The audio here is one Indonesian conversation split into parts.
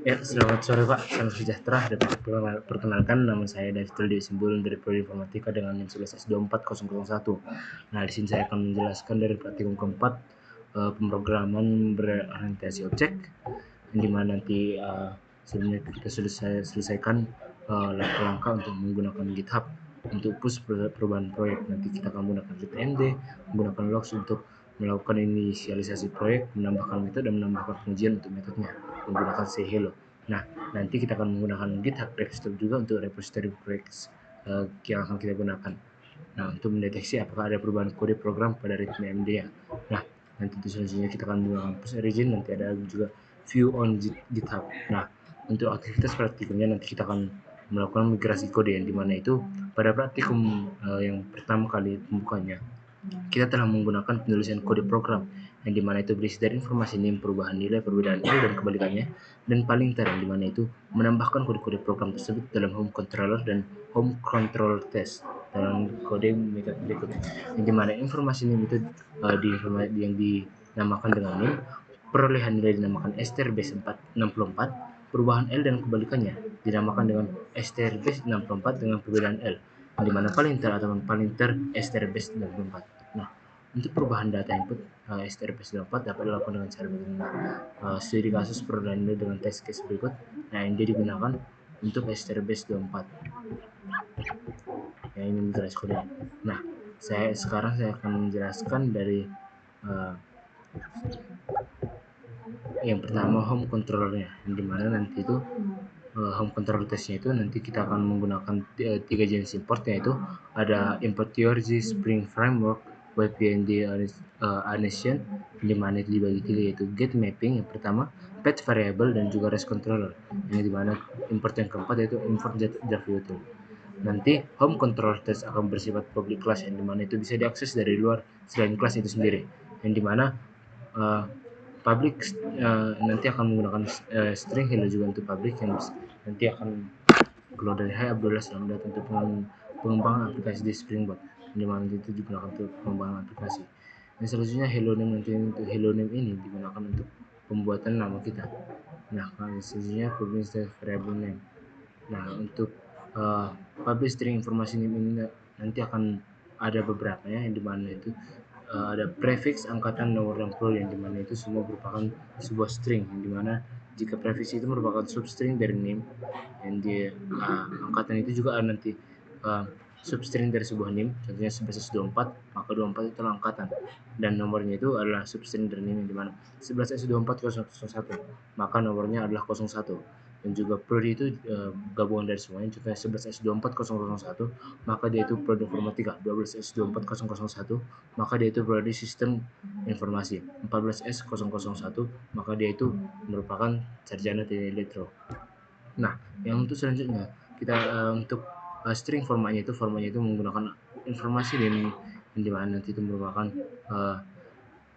Ya, selamat sore Pak. Salam sejahtera. Dapat perkenalkan, nama saya David Tuldi Simbul dari Prodi Informatika dengan NIM 11S24001. Nah, di sini saya akan menjelaskan dari praktikum keempat pemrograman berorientasi objek, yang dimana nanti sebelumnya kita selesaikan langkah-langkah untuk menggunakan GitHub untuk push perubahan proyek. Nanti kita akan menggunakan GitMD, menggunakan logs untuk melakukan inisialisasi proyek, menambahkan metode dan menambahkan pengujian untuk metodenya menggunakan say hello. Nah, nanti kita akan menggunakan GitHub Desktop juga untuk repository proyek yang akan kita gunakan. Nah, untuk mendeteksi apakah ada perubahan kode program pada ritme MD ya. Nah, nanti selanjutnya kita akan menggunakan push origin, nanti ada juga view on GitHub. Nah, untuk aktivitas praktikumnya nanti kita akan melakukan migrasi kode yang dimana itu pada praktikum yang pertama kali pembukanya kita telah menggunakan penulisan kode program yang dimana itu berisi dari informasi NIM, perubahan nilai, perbedaan nilai dan kebalikannya, dan paling ter yang dimana itu menambahkan kode-kode program tersebut dalam home controller dan home control test dalam kode metode berikut, yang dimana informasi NIM itu yang dinamakan dengan NIM, perolehan nilai dinamakan strbase 464, perubahan L dan kebalikannya dinamakan dengan strbase 64 dengan perbedaan L, di mana paling ter atau paling ter strbase 64. Nah, untuk perubahan data input STRP94 dapat dilakukan dengan cara begini. Studi kasus perolehan nilai dengan test case berikut. Nah, yang dia digunakan untuk STRP24. Ya, ini jelas kode. Nah, saya akan menjelaskan dari uh, yang pertama home controllernya, yang dimana nanti itu home control testnya itu nanti kita akan menggunakan tiga jenis import, yaitu ada import theory, Spring Framework, WebPND Annotation, di mana itu dibagi tiga, yaitu get mapping yang pertama, path variable dan juga REST controller, yang dimana import yang keempat yaitu import Java Util. Nanti home control test akan bersifat public class, yang dimana itu bisa diakses dari luar selain kelas itu sendiri, yang dimana uh, public nanti akan menggunakan string hello juga untuk public, yang nanti akan keluar dari Hai Abdullah, selamat datang untuk pengembangan aplikasi di Springboard, di mana itu digunakan untuk pengembangan aplikasi. Dan selanjutnya hello name, nanti untuk hello name ini digunakan untuk pembuatan nama kita. Nah, selanjutnya public variable name. Nah, untuk public string informasi ini nanti akan ada beberapa ya, yang dimana itu ada prefix, angkatan, nomor dan plural, yang dimana itu semua merupakan sebuah string, yang dimana jika prefix itu merupakan substring dari name, yang di angkatan itu juga ada nanti substring dari sebuah name, contohnya 11S24, maka 24 itu adalah angkatan, dan nomornya itu adalah substring dari name, yang dimana 11S24001, maka nomornya adalah 01, dan juga prodi itu gabungan dari semuanya, contohnya 11S24001, maka dia itu prodi informatika, 12S24001, maka dia itu prodi sistem informasi, 14S001, maka dia itu merupakan sarjana teknik elektro. Nah, yang untuk selanjutnya kita untuk string formatnya itu menggunakan informasi dan yang dimana nanti itu merupakan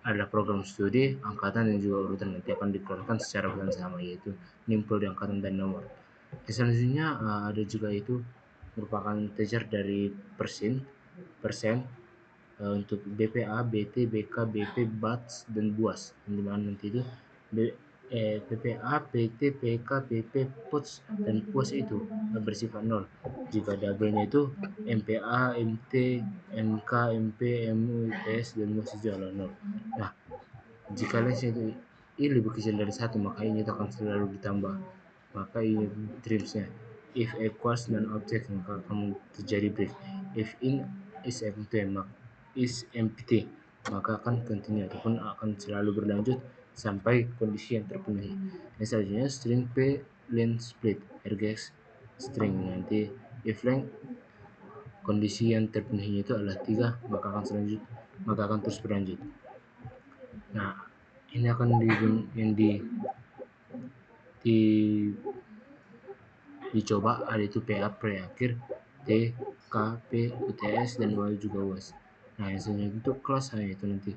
adalah program studi, angkatan dan juga urutan, nanti akan dikeluarkan secara bersama, yaitu NIM, prodi, angkatan dan nomor. Selanjutnya ada juga itu merupakan integer dari persen untuk BPA, BT, BK, BP, BATS dan BUAS, yang dimana nanti itu PPA, PT, PK, PP, PUTS dan PUAS itu bersifat nol. Jika double-nya itu MPA, MT, MK, MP, MU, IPS dan MUAS itu adalah nol. Nah, jika lensnya itu I lebih kecil dari 1, maka ini akan selalu ditambah. Maka ini trimsnya. If equals non-object, maka akan terjadi break. If in is empty, maka akan continue ataupun akan selalu berlanjut sampai kondisi yang terpenuhi. Yang selanjutnya string p length split rgs string, nanti if length kondisi yang terpenuhi itu adalah 3, maka akan terus berlanjut. Nah, ini akan dicoba, ada itu PA pre-akhir, T, K, P, UTS dan Y juga UAS. Nah, yang selanjutnya untuk kelas itu nanti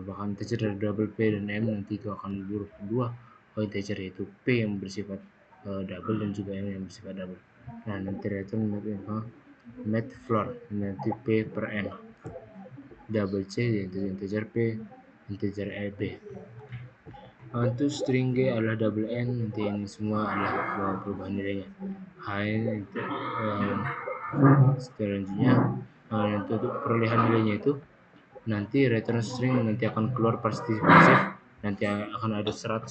bahkan integer dari double P dan M nanti itu akan berubah dua integer, yaitu P yang bersifat double dan juga M yang bersifat double. Nah, nanti itu mat floor nanti P per M, double C yaitu integer P, integer E, P. Untuk string G adalah double N, nanti ini semua adalah perubahan nilainya. High itu selanjutnya untuk perolehan nilainya itu nanti return string nanti akan keluar pasti pasif, nanti akan ada 100%.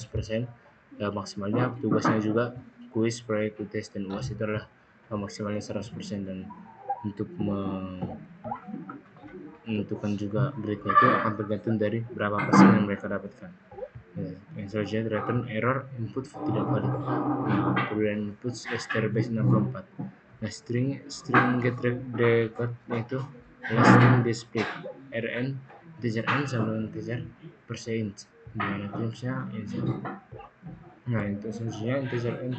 Maksimalnya tugasnya juga kuis, proyek, tes, dan UAS itu adalah maksimalnya 100%, dan untuk menentukan juga grade-nya itu akan tergantung dari berapa persen yang mereka dapatkan. Yang selanjutnya return error input tidak valid. Perbedaan input strbase 64. Nah, string get record itu adalah string display rn integer n sama dengan integer percent, di mana termsnya int. Nah, untuk selanjutnya integer n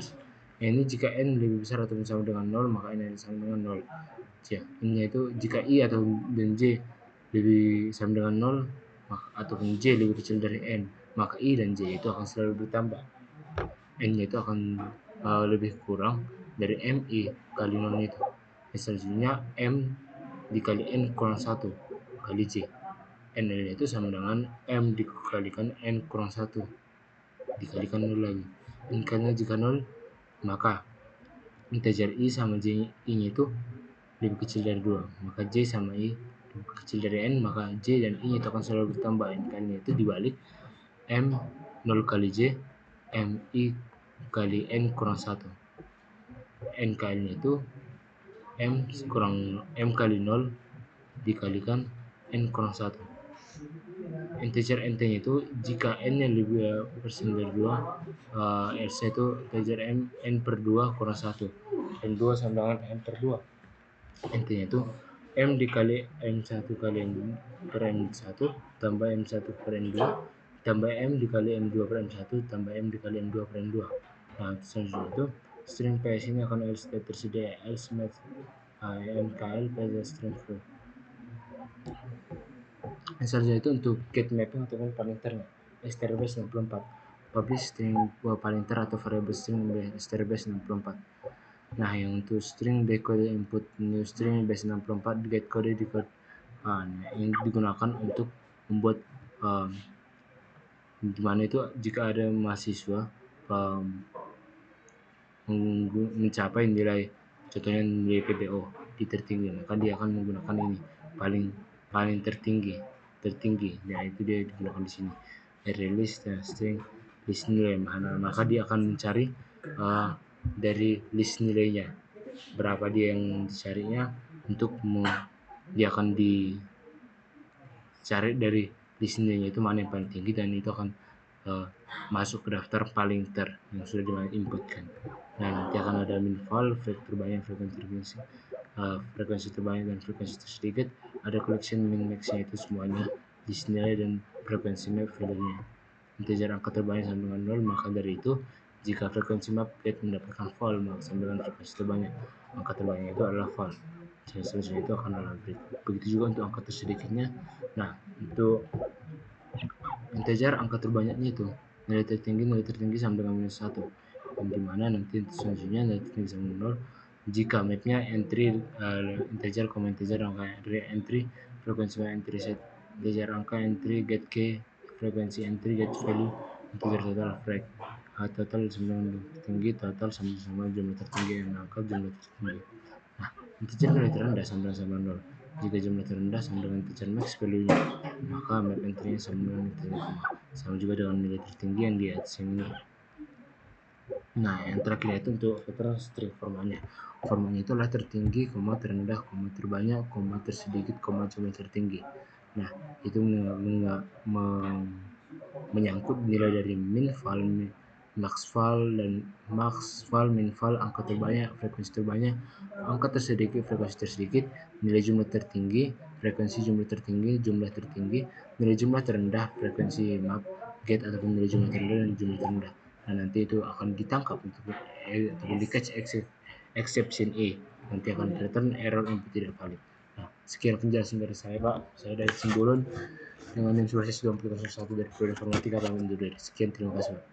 ini jika n lebih besar atau sama dengan 0 maka n sama dengan 0. Ya, ini itu jika i atau dan j lebih sama dengan 0 ataupun j lebih kecil dari n, maka i dan j itu akan selalu bertambah. N-nya itu akan lebih kurang dari mi kali 0 itu. Selanjutnya m dikali n kurang 1 kali j. N itu sama dengan m dikalikan n kurang 1 dikalikan 0 lagi. Karena jika 0 maka integer i sama j i-nya itu lebih kecil dari 2, maka j sama i lebih kecil dari n, maka j dan i itu akan selalu bertambah. N kalinya itu dibalik m 0 kali j mi kali n kurang 1. N kalinya itu m kali 0 dikalikan n kurang 1. Integer nt-nya itu jika n-nya lebih persen dari 2, R-nya itu integer n per 2 kurang 1. N 2 sama dengan n per 2. Nt-nya itu m dikali m1 kali n per m1 tambah m1 per m2 tambah m dikali m2 per m1 tambah m dikali m2 per m2. Nah, selanjutnya itu string ps ini akan else tersedia else met mkl ps string full. Selanjutnya itu untuk get mapping ataupun pointer-nya strbase 64, publish string pointer atau variable string strbase 64. Nah, yang untuk string decode input new string base 64 get kode decode yang digunakan untuk membuat dimana itu jika ada mahasiswa mencapai nilai, contohnya nilai PPO di tertinggi, maka dia akan menggunakan ini paling tertinggi. Nah, itu dia digunakan di sini release dan string list nilai, maka dia akan mencari dari list nilainya berapa dia yang dicarinya, untuk dia akan dicari dari list nilainya itu mana yang paling tinggi, dan itu akan masuk ke daftar paling ter yang sudah diinputkan. Nah, nanti akan ada min-val, terbanyak, frekuensi terbanyak dan frekuensi tersedikit, ada collection min-max-nya itu semuanya list nilai dan frekuensi map value-nya. Integer angka terbanyak sama dengan 0, maka dari itu jika frekuensi map get mendapatkan val maka sama dengan frekuensi terbanyak. Angka terbanyak itu adalah val. Selanjutnya itu akan adalah grid. Begitu juga untuk angka tersedikitnya. Nah, untuk integer angka terbanyaknya itu nilai tertinggi sama dengan minus 1, di mana nanti selanjutnya nilai tertinggi sama dengan 0 jika mapnya entry integer, integer angka entry, frekuensi entry set, integer angka entry get key, frekuensi entry get value, integer total frag, total sama dengan tertinggi, total sama jumlah tertinggi yang angka jumlah tertinggi. Nah, integer nilai terendah sama dengan 0. Jika jumlah terendah sama dengan integer max value-nya, maka map entry-nya sama dengan integer koma, sama juga dengan nilai tertinggi yang di atas ini. Nah, yang terakhir itu untuk veteran string formanya. Formanya itu adalah tertinggi, terendah, terbanyak, tersedikit, jumlah tertinggi. Nah, itu menyangkut nilai dari min, val, max val, min val, angka terbanyak, frekuensi terbanyak, angka tersedikit, frekuensi tersedikit, nilai jumlah tertinggi, frekuensi jumlah tertinggi, nilai jumlah terendah, frekuensi get ataupun nilai jumlah terendah dan jumlah terendah. Nah, nanti itu akan ditangkap untuk di catch exception A, nanti akan return error input tidak valid. Nah, sekian penjelasan dari saya, Pak. Saya dari Simbolon dengan Universitas 2001 dari Prodi Informatika Bangun Duri. Sekian, terima kasih, Pak.